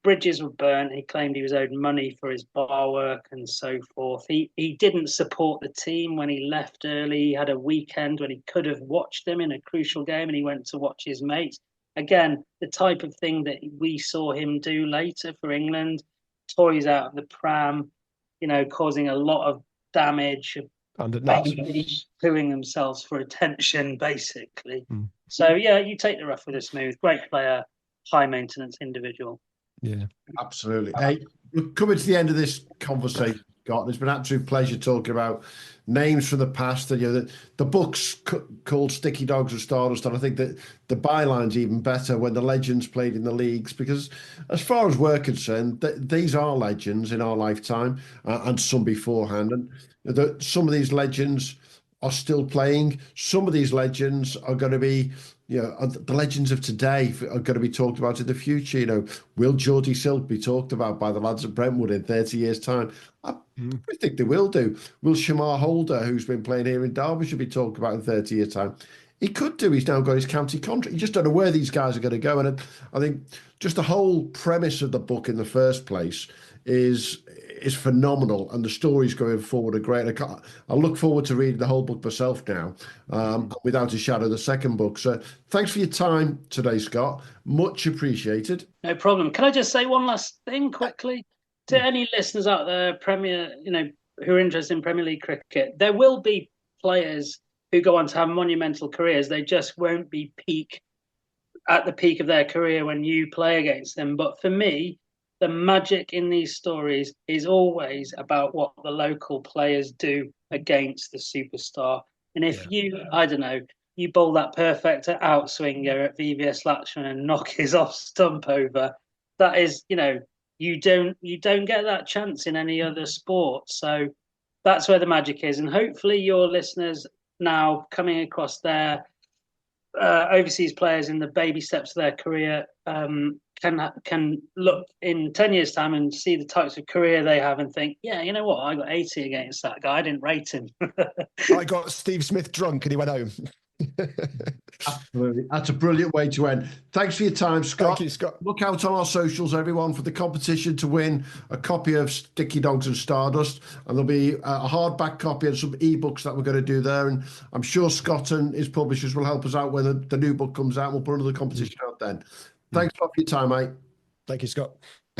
bridges were burnt. He claimed he was owed money for his bar work and so forth. He didn't support the team when he left early. He had a weekend when he could have watched them in a crucial game, and he went to watch his mates. Again, the type of thing that we saw him do later for England, toys out of the pram, causing a lot of damage, pooing themselves for attention, basically. So, you take the rough with the smooth. Great player, high maintenance individual. Yeah, absolutely. Hey, we're coming to the end of this conversation, Scott. It's been an absolute pleasure talking about names from the past. And the book's called Sticky Dogs and Stardust, and I think that the byline's even better when the legends played in the leagues, because as far as we're concerned, these are legends in our lifetime, and some beforehand. And some of these legends are still playing. Some of these legends are going to be, the legends of today are going to be talked about in the future. Will Geordie Silk be talked about by the lads at Brentwood in 30 years' time? I think they will do. Will Shamar Holder, who's been playing here in Derbyshire, be talked about in 30 years' time? He could do. He's now got his county contract. You just don't know where these guys are going to go. And I think just the whole premise of the book in the first place is phenomenal, and the stories going forward are great. I look forward to reading the whole book myself now, without a shadow, the second book. So thanks for your time today, Scott. Much appreciated. No problem. Can I just say one last thing quickly? To any listeners out there, who are interested in Premier League cricket, there will be players who go on to have monumental careers. They just won't be at the peak of their career when you play against them. But for me, the magic in these stories is always about what the local players do against the superstar. And if you bowl that perfect outswinger at VVS Latchman and knock his off stump over, that is, you don't get that chance in any other sport. So that's where the magic is. And hopefully your listeners now coming across their overseas players in the baby steps of their career can look in 10 years' time and see the types of career they have and think, yeah, you know what, I got 80 against that guy. I didn't rate him. I got Steve Smith drunk and he went home. Absolutely. That's a brilliant way to end. Thanks for your time, Scott. Thank you, Scott. Look out on our socials, everyone, for the competition to win a copy of Sticky Dogs and Stardust. And there'll be a hardback copy and some ebooks that we're going to do there. And I'm sure Scott and his publishers will help us out when the new book comes out. We'll put another competition out then. Thanks a lot for your time, mate. Thank you, Scott.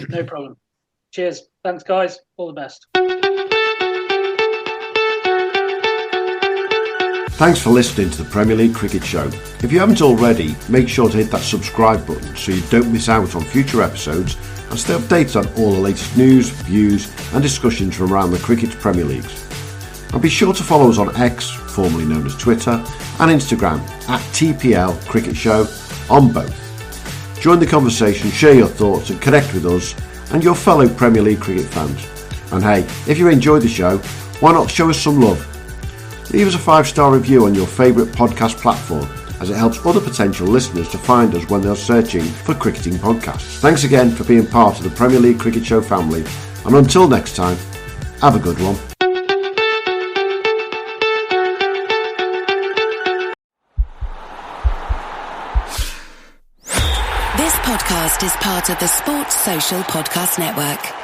No problem. Cheers. Thanks, guys. All the best. Thanks for listening to the Premier League Cricket Show. If you haven't already, make sure to hit that subscribe button so you don't miss out on future episodes and stay updated on all the latest news, views and discussions from around the Cricket's Premier Leagues. And be sure to follow us on X, formerly known as Twitter, and Instagram at TPL Cricket Show on both. Join the conversation, share your thoughts and connect with us and your fellow Premier League cricket fans. And hey, if you enjoyed the show, why not show us some love? Leave us a 5-star review on your favourite podcast platform, as it helps other potential listeners to find us when they're searching for cricketing podcasts. Thanks again for being part of the Premier League Cricket Show family, and until next time, have a good one. This podcast is part of the Sports Social Podcast Network.